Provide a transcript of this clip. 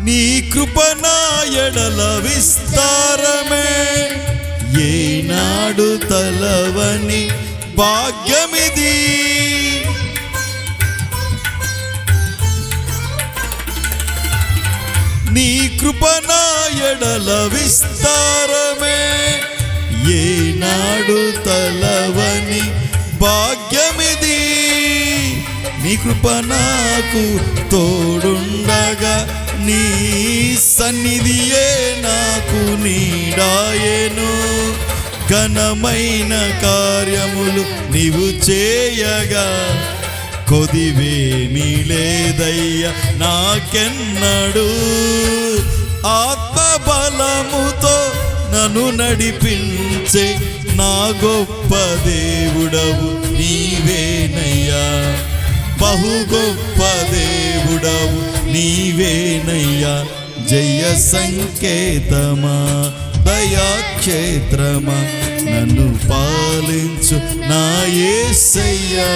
నీ కృప నా ఎడల విస్తారమే, ఏనాడు తలవని భాగ్యమిది. నీ కృప నా ఎడల విస్తారమే, ఏనాడు తలవని భాగ్యమిది. నీ కృప నాకు తోడుండగా, నీ సన్నిధియే నాకు నీడాయెను. ఘనమైన కార్యములు నీవు చేయగా, కొదివేమీ లేదయ్యా నాకెన్నడు. ఆత్మబలముతో నన్ను నడిపించే నా గొప్ప దేవుడవు నీవేనయ్యా. బహు గొప్ప దేవుడవు నీవేనయ్యా. జయ సంకేతమా, దయాక్షేత్రమా, నన్ను పాలించు నా యేసయ్యా.